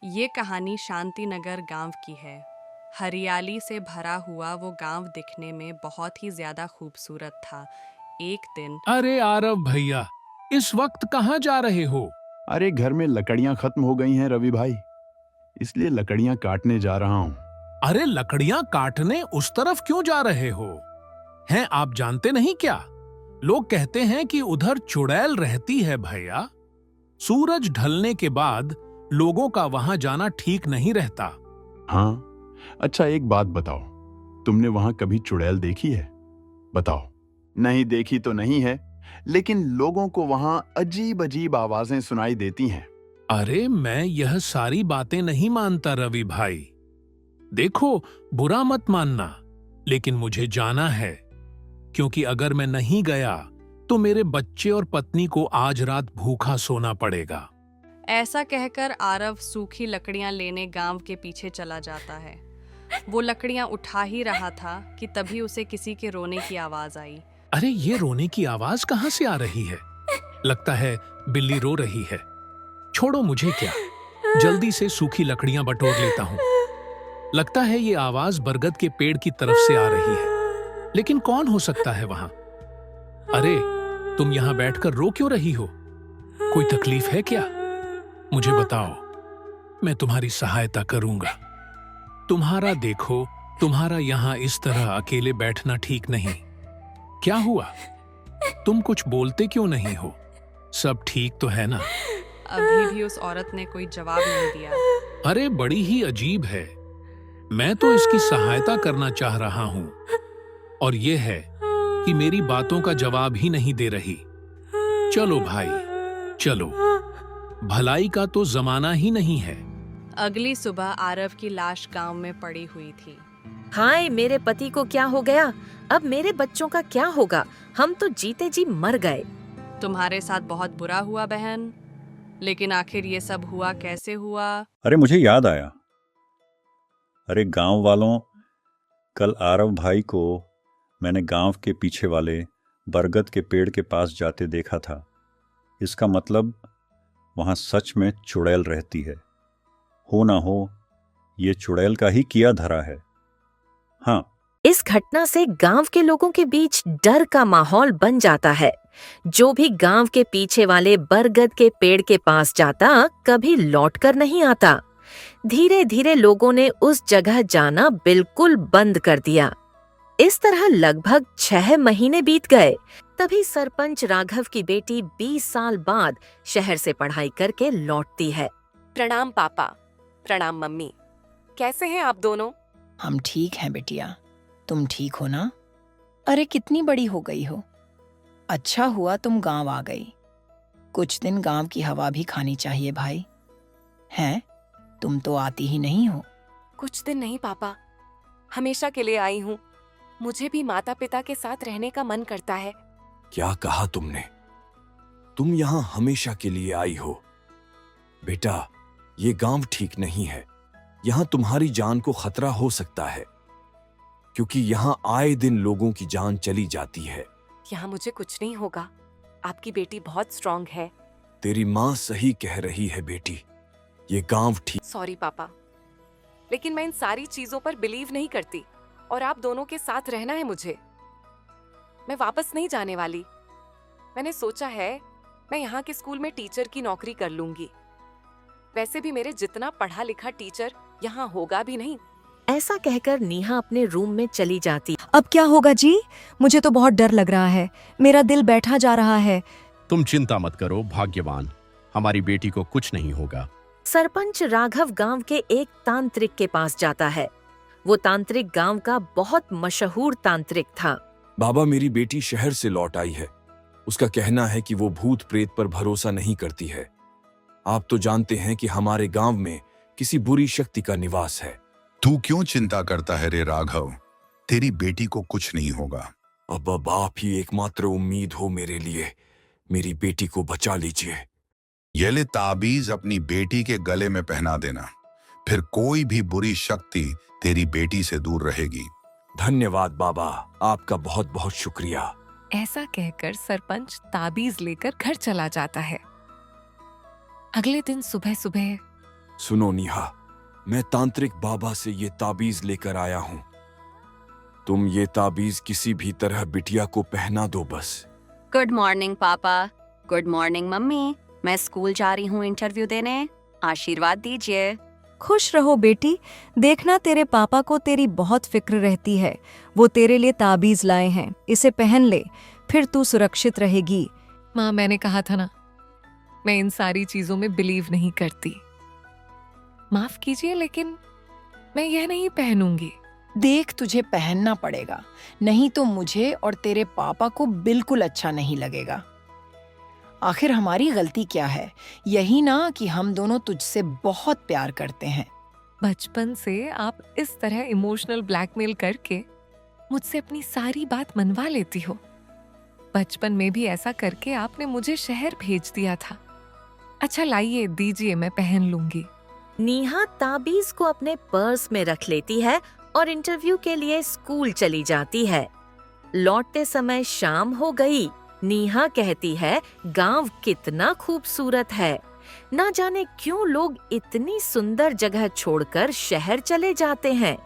ये कहानी शांति नगर गांव की है। हरियाली से भरा हुआ वो गांव दिखने में बहुत ही ज्यादा खूबसूरत था। एक दिन अरे आरव भैया, इस वक्त कहाँ जा रहे हो? अरे घर में लकड़ियां खत्म हो गई हैं रवि भाई, इसलिए लकड़ियां काटने जा रहा हूँ। अरे लकड़ियां काटने उस तरफ क्यों जा रहे हो? हैं आप जानते नहीं क्या? लोग कहते हैं कि उधर चुड़ैल रहती है भैया। सूरज ढलने के बाद लोगों का वहां जाना ठीक नहीं रहता। हाँ, अच्छा एक बात बताओ, तुमने वहां कभी चुड़ैल देखी है? बताओ। नहीं देखी तो नहीं है, लेकिन लोगों को वहां अजीब अजीब आवाजें सुनाई देती हैं। अरे मैं यह सारी बातें नहीं मानता रवि भाई। देखो, बुरा मत मानना, लेकिन मुझे जाना है, क्योंकि अगर मैं नहीं गया तो मेरे बच्चे और पत्नी को आज रात भूखा सोना पड़ेगा। ऐसा कहकर आरव सूखी लकड़ियां लेने गांव के पीछे चला जाता है। वो लकड़ियां उठा ही रहा था कि तभी उसे किसी के रोने की आवाज आई। अरे ये रोने की आवाज कहाँ से आ रही है? लगता है बिल्ली रो रही है। छोड़ो, मुझे क्या, जल्दी से सूखी लकड़ियां बटोर लेता हूँ। लगता है ये आवाज बरगद के पेड़ की तरफ से आ रही है, लेकिन कौन हो सकता है वहां? अरे तुम यहाँ बैठकर रो क्यों रही हो? कोई तकलीफ है क्या? मुझे बताओ, मैं तुम्हारी सहायता करूंगा। तुम्हारा देखो, तुम्हारा यहाँ इस तरह अकेले बैठना ठीक नहीं। क्या हुआ? तुम कुछ बोलते क्यों नहीं हो? सब ठीक तो है ना? अभी भी उस औरत ने कोई जवाब नहीं दिया। अरे बड़ी ही अजीब है। मैं तो इसकी सहायता करना चाह रहा हूं, और यह है कि मेरी बातों का जवाब ही नहीं दे रही। चलो भाई, चलो, भलाई का तो जमाना ही नहीं है। अगली सुबह आरव की लाश गांव में पड़ी हुई थी। हाय, मेरे पति को क्या हो गया? अब मेरे बच्चों का क्या होगा? हम तो जीते जी मर गए। तुम्हारे साथ बहुत बुरा हुआ बहन, लेकिन आखिर ये सब हुआ कैसे हुआ? अरे मुझे याद आया। अरे गांव वालों, कल आरव भाई को मैंने गांव के पीछे वाले बरगद के पेड़ के पास जाते देखा था। इसका मतलब वहां सच में चुड़ैल रहती है। हो ना हो, ये चुड़ैल का ही किया धरा है। हाँ, इस घटना से गांव के लोगों के बीच डर का माहौल बन जाता है। जो भी गांव के पीछे वाले बरगद के पेड़ के पास जाता, कभी लौटकर नहीं आता। धीरे धीरे लोगों ने उस जगह जाना बिल्कुल बंद कर दिया। इस तरह लगभग 6 महीने बीत गए। तभी सरपंच राघव की बेटी 20 साल बाद शहर से पढ़ाई करके लौटती है। प्रणाम पापा, प्रणाम मम्मी। कैसे हैं आप दोनों? हम ठीक हैं बिटिया, तुम ठीक हो ना? अरे कितनी बड़ी हो गई हो। अच्छा हुआ तुम गांव आ गई। कुछ दिन गांव की हवा भी खानी चाहिए भाई। हैं, तुम तो आती ही नहीं हो। कुछ दिन नहीं पापा, हमेशा के लिए आई हूँ। मुझे भी माता पिता के साथ रहने का मन करता है। क्या कहा तुमने? तुम यहाँ हमेशा के लिए आई हो? बेटा, ये गांव ठीक नहीं है। यहाँ तुम्हारी जान को खतरा हो सकता है, क्योंकि यहाँ आए दिन लोगों की जान चली जाती है। यहाँ मुझे कुछ नहीं होगा। आपकी बेटी बहुत स्ट्रांग है। तेरी माँ सही कह रही है बेटी, ये गांव ठीक। सॉरी पापा, लेकिन मैं इन सारी चीजों पर बिलीव नहीं करती, और आप दोनों के साथ रहना है मुझे। मैं वापस नहीं जाने वाली। मैंने सोचा है मैं यहाँ के स्कूल में टीचर की नौकरी कर लूंगी। वैसे भी मेरे जितना पढ़ा लिखा टीचर यहाँ होगा भी नहीं। ऐसा कहकर नेहा अपने रूम में चली जाती। अब क्या होगा जी? मुझे तो बहुत डर लग रहा है। मेरा दिल बैठा जा रहा है। तुम चिंता मत करो भाग्यवान, हमारी बेटी को कुछ नहीं होगा। सरपंच राघव गांव के एक तांत्रिक के पास जाता है। वो तांत्रिक गांव का बहुत मशहूर तांत्रिक था। बाबा, मेरी बेटी शहर से लौट आई है। उसका कहना है कि वो भूत प्रेत पर भरोसा नहीं करती है। आप तो जानते हैं कि हमारे गांव में किसी बुरी शक्ति का निवास है। तू क्यों चिंता करता है रे राघव? तेरी बेटी को कुछ नहीं होगा। अब आप ही एकमात्र उम्मीद हो मेरे लिए। मेरी बेटी को बचा लीजिए। ये ले ताबीज अपनी बेटी के गले में पहना देना, फिर कोई भी बुरी शक्ति तेरी बेटी से दूर रहेगी। धन्यवाद बाबा, आपका बहुत बहुत शुक्रिया। ऐसा कहकर सरपंच ताबीज लेकर घर चला जाता है। अगले दिन सुबह सुबह सुनो नेहा, मैं तांत्रिक बाबा से ये ताबीज लेकर आया हूं। तुम ये ताबीज किसी भी तरह बिटिया को पहना दो बस। गुड मॉर्निंग पापा। Good morning mummy. मैं स्कूल जा रही हूँ इंटरव्यू देने, आशीर्वाद दीजिए। खुश रहो बेटी, देखना तेरे पापा को तेरी बहुत फिक्र रहती है। वो तेरे लिए ताबीज लाए हैं, इसे पहन ले, फिर तू सुरक्षित रहेगी। माँ, मैंने कहा था ना, मैं इन सारी चीजों में बिलीव नहीं करती। माफ कीजिए, लेकिन मैं यह नहीं पहनूंगी। देख, तुझे पहनना पड़ेगा, नहीं तो मुझे और तेरे पापा को बिल्कुल अच्छा नहीं लगेगा। आखिर हमारी गलती क्या है? यही ना कि हम दोनों तुझसे बहुत प्यार करते हैं। बचपन से आप इस तरह इमोशनल ब्लैकमेल करके मुझसे अपनी सारी बात मनवा लेती हो। बचपन में भी ऐसा करके आपने मुझे शहर भेज दिया था। अच्छा लाइए, दीजिए, मैं पहन लूंगी। नेहा ताबीज को अपने पर्स में रख लेती है और इंटरव्यू के लिए स्कूल चली जाती है। लौटते समय शाम हो गई। नेहा कहती है गांव कितना खूबसूरत है, ना जाने क्यों लोग इतनी सुंदर जगह छोड़कर शहर चले जाते हैं।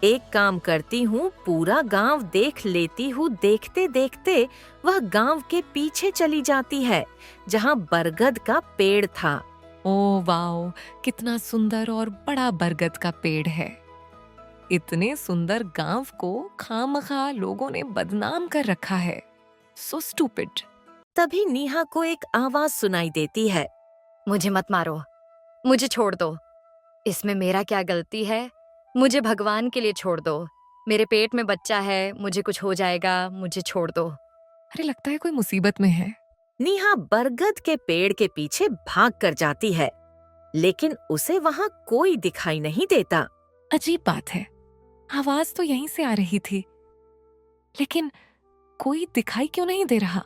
एक काम करती हूँ, पूरा गांव देख लेती हूँ। देखते देखते वह गांव के पीछे चली जाती है, जहाँ बरगद का पेड़ था। ओ वाओ, कितना सुंदर और बड़ा बरगद का पेड़ है। इतने सुंदर गांव को खामखा लोगों ने बदनाम कर रखा है। So stupid. तभी नेहा को एक आवाज सुनाई देती है। मुझे मत मारो, मुझे छोड़ दो। इसमें मेरा क्या गलती है? मुझे भगवान के लिए छोड़ दो। मेरे पेट में बच्चा है, मुझे कुछ हो जाएगा, मुझे छोड़ दो। अरे लगता है कोई मुसीबत में है। नेहा बरगद के पेड़ के पीछे भाग कर जाती है, लेकिन उसे वहाँ कोई दिखाई नहीं देता। अजीब बात है, आवाज तो यहीं से आ रही थी, लेकिन कोई दिखाई क्यों नहीं दे रहा?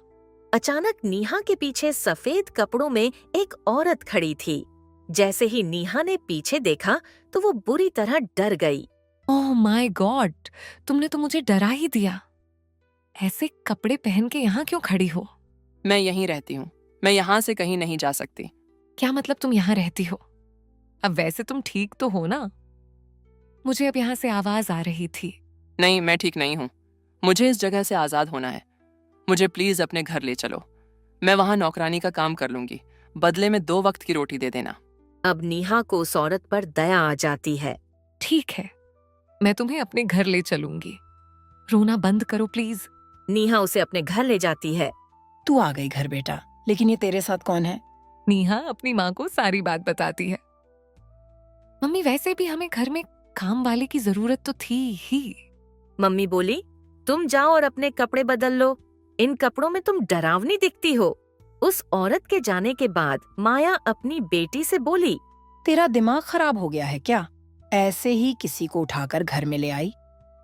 अचानक नेहा के पीछे सफेद कपड़ों में एक औरत खड़ी थी। जैसे ही नेहा ने पीछे देखा तो वो बुरी तरह डर गई। ओह माय गॉड, तुमने तो मुझे डरा ही दिया। ऐसे कपड़े पहन के यहाँ क्यों खड़ी हो? मैं यहीं रहती हूँ, मैं यहाँ से कहीं नहीं जा सकती। क्या मतलब तुम यहाँ रहती हो? अब वैसे तुम ठीक तो हो ना? मुझे अब यहाँ से आवाज आ रही थी। नहीं, मैं ठीक नहीं हूँ। मुझे इस जगह से आजाद होना है। मुझे प्लीज अपने घर ले चलो। मैं वहाँ नौकरानी का काम कर लूंगी, बदले में 2 वक्त की रोटी दे देना। अब नेहा को उस औरत पर दया आ जाती है। ठीक है, मैं तुम्हें अपने घर ले चलूंगी। रोना बंद करो प्लीज। नेहा उसे अपने घर ले जाती है। तू आ गई घर बेटा, लेकिन ये तेरे साथ कौन है? नेहा अपनी माँ को सारी बात बताती है। मम्मी, वैसे भी हमें घर में काम वाले की जरूरत तो थी ही। मम्मी बोली, तुम जाओ और अपने कपड़े बदल लो, इन कपड़ों में तुम डरावनी दिखती हो। उस औरत के जाने के बाद माया अपनी बेटी से बोली, तेरा दिमाग खराब हो गया है क्या? ऐसे ही किसी को उठाकर घर में ले आई?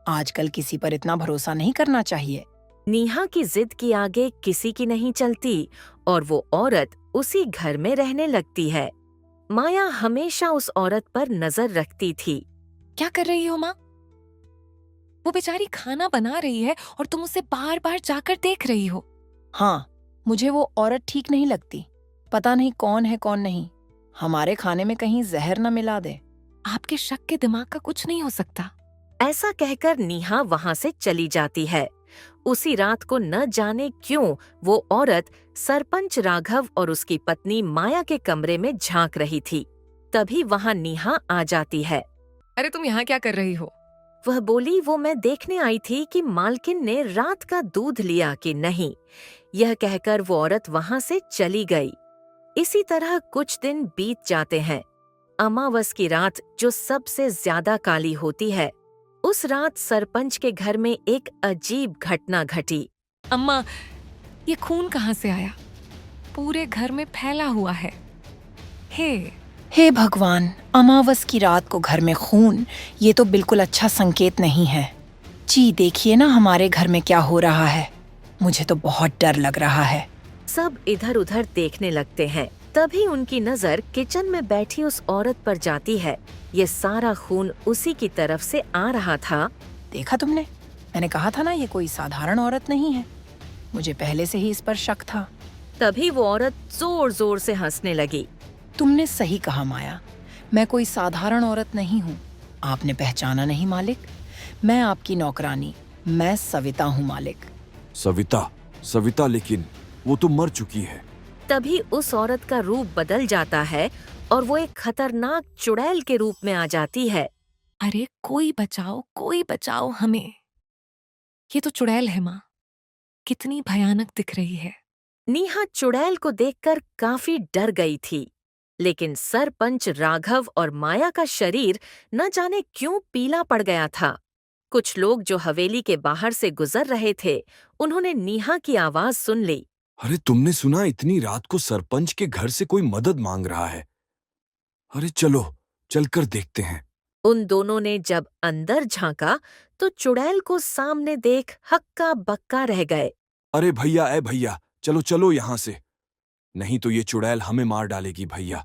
आजकल किसी पर इतना भरोसा नहीं करना चाहिए। नेहा की जिद के आगे किसी की नहीं चलती और वो औरत उसी घर में रहने लगती है। माया हमेशा उस औरत पर नजर रखती थी। क्या कर रही हो माँ? वो बेचारी खाना बना रही है और तुम उसे बार बार जाकर देख रही हो। हाँ, मुझे वो औरत ठीक नहीं लगती। पता नहीं कौन है कौन नहीं। हमारे खाने में कहीं जहर न मिला दे। आपके शक के दिमाग का कुछ नहीं हो सकता। ऐसा कहकर नेहा वहाँ से चली जाती है। उसी रात को न जाने क्यों वो औरत सरपंच राघव और उसकी पत्नी माया के कमरे में झांक रही थी। तभी वहाँ नेहा आ जाती है। अरे तुम यहाँ क्या कर रही हो? वह बोली, वो मैं देखने आई थी कि मालकिन ने रात का दूध लिया कि नहीं। यह कहकर वो औरत वहाँ से चली गई। इसी तरह कुछ दिन बीत जाते हैं। अमावस की रात जो सबसे ज्यादा काली होती है, उस रात सरपंच के घर में एक अजीब घटना घटी। अम्मा, ये खून कहाँ से आया? पूरे घर में फैला हुआ है। हे भगवान, अमावस की रात को घर में खून, ये तो बिल्कुल अच्छा संकेत नहीं है। जी देखिए ना हमारे घर में क्या हो रहा है। मुझे तो बहुत डर लग रहा है। सब इधर उधर देखने लगते हैं। तभी उनकी नजर किचन में बैठी उस औरत पर जाती है। ये सारा खून उसी की तरफ से आ रहा था। देखा तुमने? मैंने कहा था ना, ये कोई साधारण औरत नहीं है। मुझे पहले से ही इस पर शक था। तभी वो औरत जोर जोर से हंसने लगी। तुमने सही कहा माया, मैं कोई साधारण औरत नहीं हूँ। आपने पहचाना नहीं मालिक? मैं आपकी नौकरानी, मैं सविता हूँ मालिक। सविता, सविता, लेकिन वो तो मर चुकी है। तभी उस औरत का रूप बदल जाता है और वो एक खतरनाक चुड़ैल के रूप में आ जाती है। अरे कोई बचाओ हमें। ये तो चुड़ैल है माँ, कितनी भयानक दिख रही है। नीहा चुड़ैल को देखकर काफी डर गई थी, लेकिन सरपंच राघव और माया का शरीर न जाने क्यों पीला पड़ गया था। कुछ लोग जो हवेली के बाहर से गुजर रहे थे, उन्होंने नीहा की आवाज सुन ली। अरे तुमने सुना, इतनी रात को सरपंच के घर से कोई मदद मांग रहा है। अरे चलो, चलकर देखते हैं। उन दोनों ने जब अंदर झांका तो चुड़ैल को सामने देख हक्का बक्का रह गए। अरे भैया, ए भैया, चलो चलो यहाँ से, नहीं तो ये चुड़ैल हमें मार डालेगी भैया।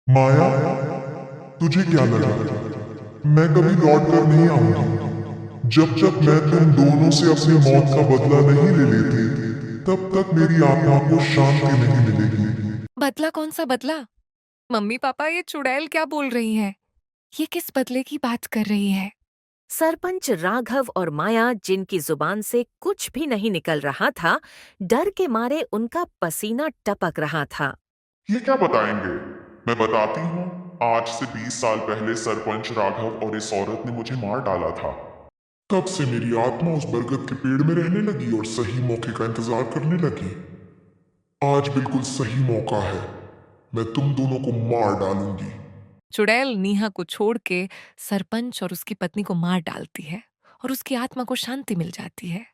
माया, तुझे क्या लगा मैं कभी लौट कर नहीं आऊंगी? जब तक मैं तुम दोनों से अपनी मौत का बदला नहीं ले लेती, तब तक मेरी आत्मा को शांति नहीं मिलेगी। बदला? कौन सा बदला? मम्मी पापा, ये चुड़ैल क्या बोल रही है? ये किस बदले की बात कर रही है? सरपंच राघव और माया, जिनकी जुबान से कुछ भी नहीं निकल रहा था, डर के मारे उनका पसीना टपक रहा था। ये क्या बताएंगे? मैं बताती हूँ। आज से 20 साल पहले सरपंच राघव और इस औरत ने मुझे मार डाला था। तब से मेरी आत्मा उस बरगद के पेड़ में रहने लगी और सही मौके का इंतजार करने लगी। आज बिल्कुल सही मौका है, मैं तुम दोनों को मार डालूंगी। चुड़ैल नीहा को छोड़ के सरपंच और उसकी पत्नी को मार डालती है और उसकी आत्मा को शांति मिल जाती है।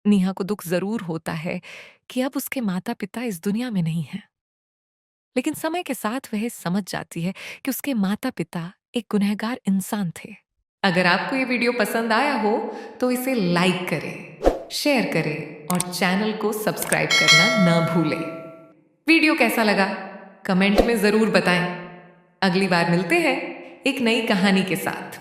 नीहा को दुख जरूर होता है कि अब उसके माता पिता इस दुनिया में नहीं हैं, लेकिन समय के साथ वह समझ जाती है कि उसके माता पिता एक गुनहगार इंसान थे। अगर आपको ये वीडियो पसंद आया हो तो इसे लाइक करें, शेयर करें और चैनल को सब्सक्राइब करना न भूलें। वीडियो कैसा लगा कमेंट में जरूर बताएं। अगली बार मिलते हैं एक नई कहानी के साथ।